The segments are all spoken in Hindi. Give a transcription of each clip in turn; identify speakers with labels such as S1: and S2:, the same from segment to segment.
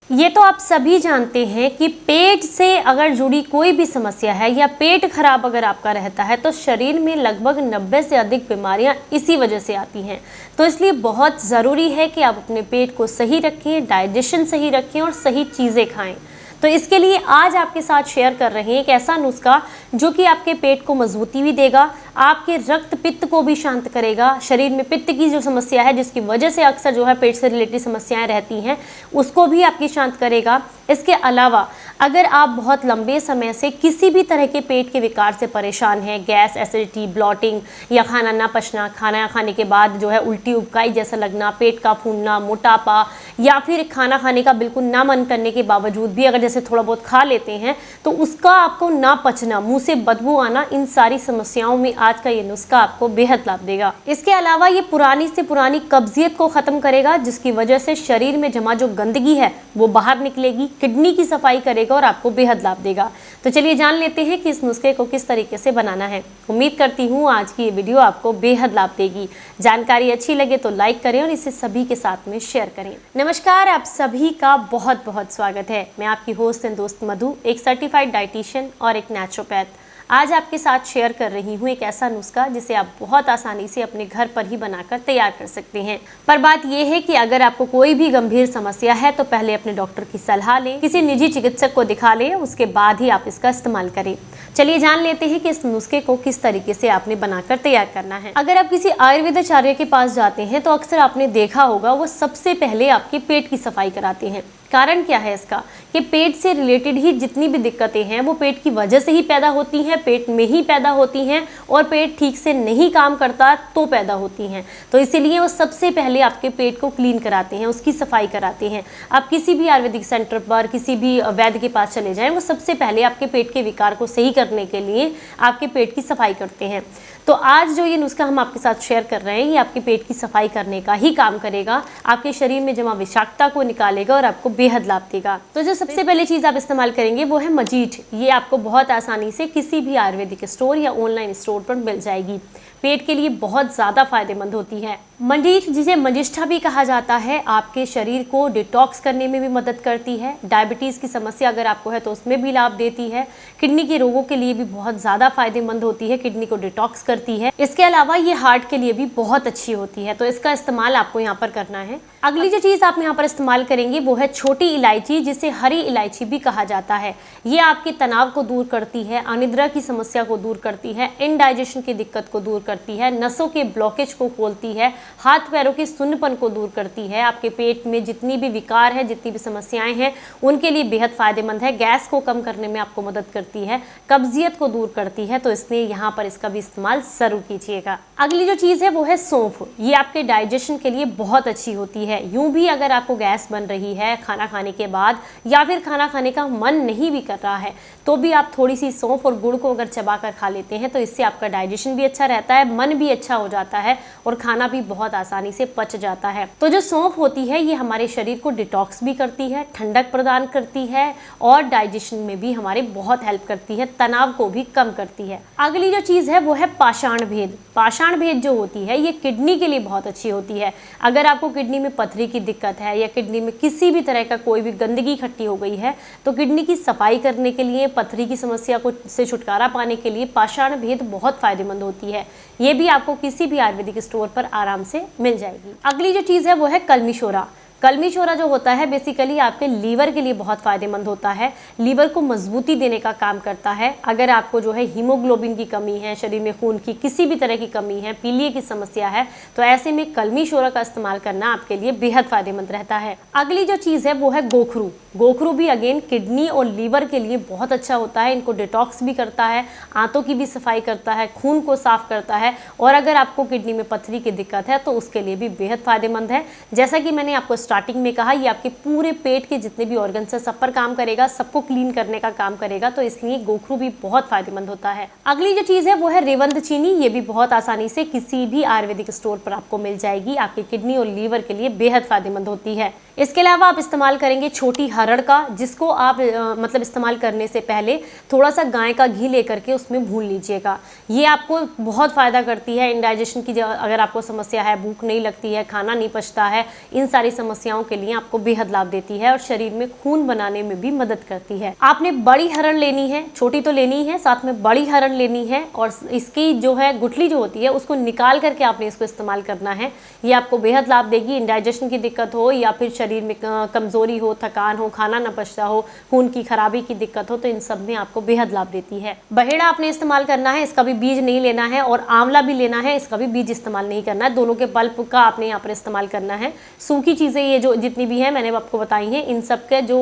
S1: ये तो आप सभी जानते हैं कि पेट से अगर जुड़ी कोई भी समस्या है या पेट खराब अगर आपका रहता है तो शरीर में लगभग 90 से अधिक बीमारियां इसी वजह से आती हैं। तो इसलिए बहुत ज़रूरी है कि आप अपने पेट को सही रखें, डाइजेशन सही रखें और सही चीज़ें खाएं। तो इसके लिए आज आपके साथ शेयर कर रहे हैं एक ऐसा नुस्खा जो कि आपके पेट को मजबूती भी देगा, आपके रक्त पित्त को भी शांत करेगा। शरीर में पित्त की जो समस्या है जिसकी वजह से अक्सर जो है पेट से रिलेटेड समस्याएं रहती हैं उसको भी आपकी शांत करेगा। इसके अलावा अगर आप बहुत लंबे समय से किसी भी तरह के पेट के विकार से परेशान हैं, गैस, एसिडिटी, ब्लॉटिंग या खाना ना पचना, खाना खाने के बाद जो है उल्टी उबकाई जैसा लगना, पेट का फूलना, मोटापा या फिर खाना खाने का बिल्कुल ना मन करने के बावजूद भी अगर जैसे थोड़ा बहुत खा लेते हैं तो उसका आपको ना पचना, मुंह से बदबू आना, इन सारी समस्याओं में आज का ये नुस्खा आपको बेहद लाभ देगा। इसके अलावा ये पुरानी से पुरानी कब्जियत को खत्म करेगा जिसकी वजह से शरीर में जमा जो गंदगी है वो बाहर निकलेगी, किडनी की सफाई करेगा और आपको बेहद लाभ देगा। तो चलिए जान लेते हैं कि इस नुस्खे को किस तरीके से बनाना है। उम्मीद करती हूँ आज की ये वीडियो आपको बेहद लाभ देगी। जानकारी अच्छी लगे तो लाइक करें और इसे सभी के साथ में शेयर करें। नमस्कार, आप सभी का बहुत बहुत स्वागत है। मैं आपकी होस्ट एंड दोस्त मधु, एक सर्टिफाइड डाइटिशियन और एक नेचुरोपैथ। आज आपके साथ शेयर कर रही हूँ एक ऐसा नुस्खा जिसे आप बहुत आसानी से अपने घर पर ही बनाकर तैयार कर सकते हैं। पर बात यह है कि अगर आपको कोई भी गंभीर समस्या है तो पहले अपने डॉक्टर की सलाह लें, किसी निजी चिकित्सक को दिखा लें, उसके बाद ही आप इसका इस्तेमाल करें। चलिए जान लेते हैं कि इस नुस्खे को किस तरीके से आपने बनाकर तैयार करना है। अगर आप किसी आयुर्वेदाचार्य के पास जाते हैं तो अक्सर आपने देखा होगा वो सबसे पहले आपके पेट की सफाई कराते हैं। कारण क्या है इसका कि पेट से रिलेटेड ही जितनी भी दिक्कतें हैं वो पेट की वजह से ही पैदा होती हैं, पेट में ही पैदा होती हैं और पेट ठीक से नहीं काम करता तो पैदा होती हैं। तो इसीलिए वो सबसे पहले आपके पेट को क्लीन कराते हैं, उसकी सफाई कराते हैं। आप किसी भी आयुर्वेदिक सेंटर पर, किसी भी वैद्य के पास चले जाएं, वो सबसे पहले आपके पेट के विकार को सही करने के लिए आपके पेट की सफाई करते हैं। तो आज जो ये नुस्खा हम आपके साथ शेयर कर रहे हैं ये आपके पेट की सफाई करने का ही काम करेगा, आपके शरीर में जमा विषाक्तता को निकालेगा और आपको बेहद लाभ देगा। तो जो सबसे पहले चीज़ आप इस्तेमाल करेंगे वो है मजीठ। ये आपको बहुत आसानी से किसी भी आयुर्वेदिक स्टोर या ऑनलाइन स्टोर पर मिल जाएगी। पेट के लिए बहुत ज़्यादा फायदेमंद होती है। मजीठ, जिसे मजिष्ठा भी कहा जाता है, आपके शरीर को डिटॉक्स करने में भी मदद करती है। डायबिटीज़ की समस्या अगर आपको है तो उसमें भी लाभ देती है। किडनी के रोगों के लिए भी बहुत ज़्यादा फायदेमंद होती है, किडनी को डिटॉक्स करती है। इसके अलावा ये हार्ट के लिए भी बहुत अच्छी होती है, तो इसका इस्तेमाल आपको यहाँ पर करना है। अगली जो चीज़ आप यहाँ पर इस्तेमाल करेंगे वो है छोटी इलायची, जिसे हरी इलायची भी कहा जाता है। ये आपके तनाव को दूर करती है, अनिद्रा की समस्या को दूर करती है, इनडाइजेशन की दिक्कत को दूर करती है, नसों के ब्लॉकेज को खोलती है, हाथ पैरों के सुन्नपन को दूर करती है। आपके पेट में जितनी भी विकार है, जितनी भी समस्याएं हैं उनके लिए बेहद फायदेमंद है। गैस को कम करने में आपको मदद करती है, कब्जियत को दूर करती है, तो इसलिए यहाँ पर इसका भी इस्तेमाल जरूर कीजिएगा। अगली जो चीज़ है वो है सौंफ। ये आपके डाइजेशन के लिए बहुत अच्छी होती है। यूं भी अगर आपको गैस बन रही है खाना खाने के बाद या फिर खाना खाने का मन नहीं भी कर रहा है तो भी आप थोड़ी सी सौंफ और गुड़ को अगर चबा कर खा लेते हैं तो इससे आपका डाइजेशन भी अच्छा रहता है, मन भी अच्छा हो जाता है और खाना भी बहुत आसानी से पच जाता है। तो जो सौंफ होती है ये हमारे शरीर को डिटॉक्स भी करती है, ठंडक प्रदान करती है और डाइजेशन में भी हमारे बहुत हेल्प करती है, तनाव को भी कम करती है। अगली जो चीज़ है वो है पाषाण भेद। पाषाण भेद जो होती है ये किडनी के लिए बहुत अच्छी होती है। अगर आपको किडनी में पथरी की दिक्कत है या किडनी में किसी भी तरह का कोई भी गंदगी इकट्ठी हो गई है तो किडनी की सफाई करने के लिए, पथरी की समस्या को से छुटकारा पाने के लिए पाषाण भेद बहुत फायदेमंद होती है। ये भी आपको किसी भी आयुर्वेदिक स्टोर पर आराम से मिल जाएगी। अगली जो चीज़ है वो है कलमी शोरा। कलमी शोरा जो होता है बेसिकली आपके लीवर के लिए बहुत फायदेमंद होता है, लीवर को मजबूती देने का काम करता है। अगर आपको जो है हीमोग्लोबिन की कमी है, शरीर में खून की किसी भी तरह की कमी है, पीलिया की समस्या है, तो ऐसे में कलमी शोरा का इस्तेमाल करना आपके लिए बेहद फायदेमंद रहता है। अगली जो चीज़ है वो है गोखरू। गोखरू भी अगेन किडनी और लीवर के लिए बहुत अच्छा होता है, इनको डिटॉक्स भी करता है, आंतों की भी सफाई करता है, खून को साफ करता है और अगर आपको किडनी में पथरी की दिक्कत है तो उसके लिए भी बेहद फायदेमंद है। जैसा कि मैंने आपको स्टार्टिंग में कहा ये आपके पूरे पेट के जितने भी ऑर्गन्स है सब पर काम करेगा, सबको क्लीन करने का काम करेगा, तो इसलिए गोखरू भी बहुत फायदेमंद होता है। अगली जो चीज़ है वो है रेवंत चीनी। ये भी बहुत आसानी से किसी भी आयुर्वेदिक स्टोर पर आपको मिल जाएगी, आपके किडनी और लीवर के लिए बेहद फायदेमंद होती है। इसके अलावा आप इस्तेमाल करेंगे छोटी हरड़ का, जिसको आप मतलब इस्तेमाल करने से पहले थोड़ा सा गाय का घी लेकर के उसमें भून लीजिएगा। ये आपको बहुत फ़ायदा करती है। इंडाइजेशन की अगर आपको समस्या है, भूख नहीं लगती है, खाना नहीं पचता है, इन सारी समस्या समस्याओं के लिए आपको बेहद लाभ देती है और शरीर में खून बनाने में भी मदद करती है। आपने बड़ी हरण लेनी है, छोटी तो लेनी है, साथ में बड़ी हरण लेनी है और इसकी जो है गुठली जो होती है उसको निकाल करके आपने इसको इस्तेमाल करना है। ये आपको बेहद लाभ देगी। इंडाइजेशन की दिक्कत हो या फिर शरीर में कमजोरी हो, थकान हो, खाना न पचता हो, खून की खराबी की दिक्कत हो, तो इन सब में आपको बेहद लाभ देती है। बहेड़ा आपने इस्तेमाल करना है, इसका भी बीज नहीं लेना है, और आंवला भी लेना है, इसका भी बीज इस्तेमाल नहीं करना है। दोनों के पल्प का आपने यहाँ पर इस्तेमाल करना है। सूखी चीज़ें ये जो जितनी भी हैं मैंने आपको बताई हैं, इन सब के जो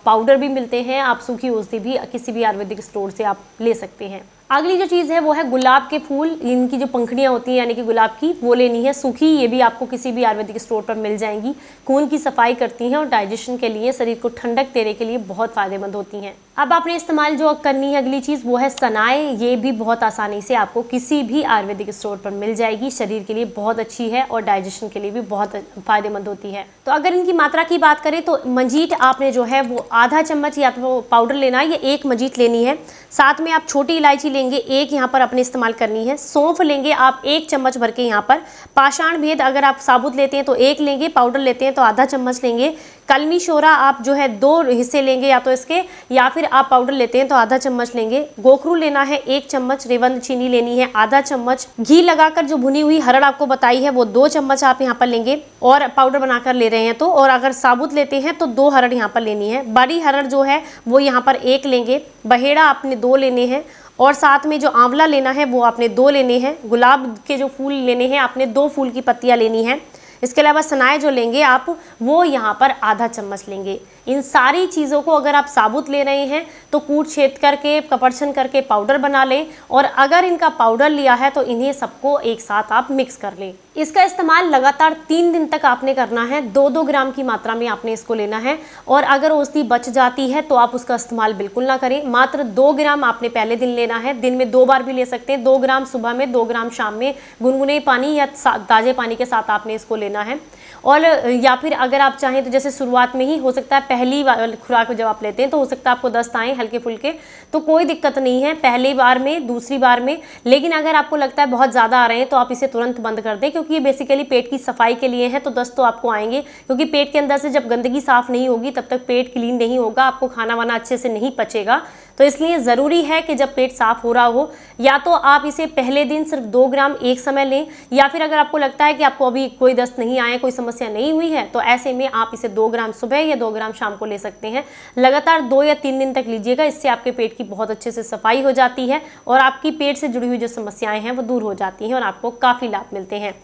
S1: पाउडर भी मिलते हैं, आप सूखी औषधि भी किसी भी आयुर्वेदिक स्टोर से आप ले सकते हैं। अगली जो चीज़ है वो है गुलाब के फूल। इनकी जो पंखड़ियाँ होती हैं यानी कि गुलाब की, वो लेनी है सूखी। ये भी आपको किसी भी आयुर्वेदिक स्टोर पर मिल जाएंगी। खून की सफाई करती हैं और डाइजेशन के लिए, शरीर को ठंडक देने के लिए बहुत फ़ायदेमंद होती हैं। अब आपने इस्तेमाल जो करनी है अगली चीज़ वो है सनाए। ये भी बहुत आसानी से आपको किसी भी आयुर्वेदिक स्टोर पर मिल जाएगी। शरीर के लिए बहुत अच्छी है और डाइजेशन के लिए भी बहुत फ़ायदेमंद होती है। तो अगर इनकी मात्रा की बात करें तो मंजीठ आपने जो है वो आधा चम्मच या तो पाउडर लेना है, ये 1 मंजीठ लेनी है। साथ में आप छोटी इलायची लेंगे 1 यहाँ पर अपने इस्तेमाल करनी है। सौंफ लेंगे आप 1 चम्मच भर के यहाँ पर। पाषाण भेद अगर आप साबुत लेते हैं तो 1 लेंगे, पाउडर लेते हैं तो आधा चम्मच लेंगे। कलमी शोरा आप जो है 2 हिस्से लेंगे या तो इसके, या फिर आप पाउडर लेते हैं तो आधा चम्मच लेंगे। गोखरू लेना है 1 चम्मच। रेवंद चीनी लेनी है आधा चम्मच। घी लगाकर जो भुनी हुई हरड़ आपको बताई है वो 2 चम्मच आप यहाँ पर लेंगे, और पाउडर बनाकर ले रहे हैं तो। और अगर साबुत लेते हैं तो 2 हरड़ यहाँ पर लेनी है। बड़ी हरड़ जो है वो यहाँ पर 1 लेंगे। बहेड़ा आपने 2 लेने हैं, और साथ में जो आंवला लेना है वो आपने 2 लेने हैं। गुलाब के जो फूल लेने हैं आपने 2 फूल की पत्तियां लेनी है। इसके अलावा सनाए जो लेंगे आप वो यहाँ पर आधा चम्मच लेंगे। इन सारी चीज़ों को अगर आप साबुत ले रहे हैं तो कूट छेद करके, कपड़छन करके पाउडर बना लें, और अगर इनका पाउडर लिया है तो इन्हें सबको एक साथ आप मिक्स कर लें। इसका इस्तेमाल लगातार 3 दिन तक आपने करना है। 2-2 ग्राम की मात्रा में आपने इसको लेना है, और अगर औषधि बच जाती है तो आप उसका इस्तेमाल बिल्कुल ना करें। मात्र 2 ग्राम आपने पहले दिन लेना है। दिन में 2 बार भी ले सकते हैं। 2 ग्राम सुबह में, 2 ग्राम शाम में, गुनगुने पानी या ताज़े पानी के साथ आपने इसको लेना है। और या फिर अगर आप चाहें तो जैसे शुरुआत में ही हो सकता है, पहली खुराक जब आप लेते हैं तो हो सकता है आपको दस्त आए हल्के फुल्के, तो कोई दिक्कत नहीं है पहली बार में, दूसरी बार में। लेकिन अगर आपको लगता है बहुत ज़्यादा आ रहे हैं तो आप इसे तुरंत बंद कर दें, क्योंकि ये बेसिकली पेट की सफाई के लिए है। तो दस्त तो आपको आएंगे, क्योंकि पेट के अंदर से जब गंदगी साफ नहीं होगी तब तक पेट क्लीन नहीं होगा, आपको खाना वाना अच्छे से नहीं पचेगा। तो इसलिए ज़रूरी है कि जब पेट साफ हो रहा हो, या तो आप इसे पहले दिन सिर्फ 2 ग्राम एक समय लें, या फिर अगर आपको लगता है कि आपको अभी कोई दस्त नहीं आए, कोई समस्या नहीं हुई है, तो ऐसे में आप इसे 2 ग्राम सुबह या 2 ग्राम शाम को ले सकते हैं। लगातार 2 या 3 दिन तक लीजिएगा। इससे आपके पेट की बहुत अच्छे से सफाई हो जाती है और आपकी पेट से जुड़ी हुई जो समस्याएं हैं वो दूर हो जाती हैं और आपको काफ़ी लाभ मिलते हैं।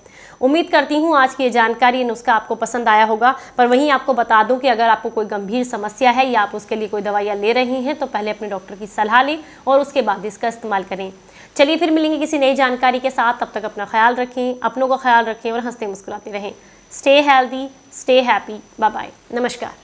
S1: उम्मीद करती हूँ आज की ये जानकारी, नुस्खा आपको पसंद आया होगा। पर वहीं आपको बता दूं कि अगर आपको कोई गंभीर समस्या है या आप उसके लिए कोई दवाइयाँ ले रही हैं तो पहले अपने डॉक्टर की सलाह लें और उसके बाद इसका इस्तेमाल करें। चलिए फिर मिलेंगे किसी नई जानकारी के साथ। तब तक अपना ख्याल रखें, अपनों का ख्याल रखें और हंसते मुस्कुराते रहें। Stay healthy, stay happy. Bye bye, नमस्कार।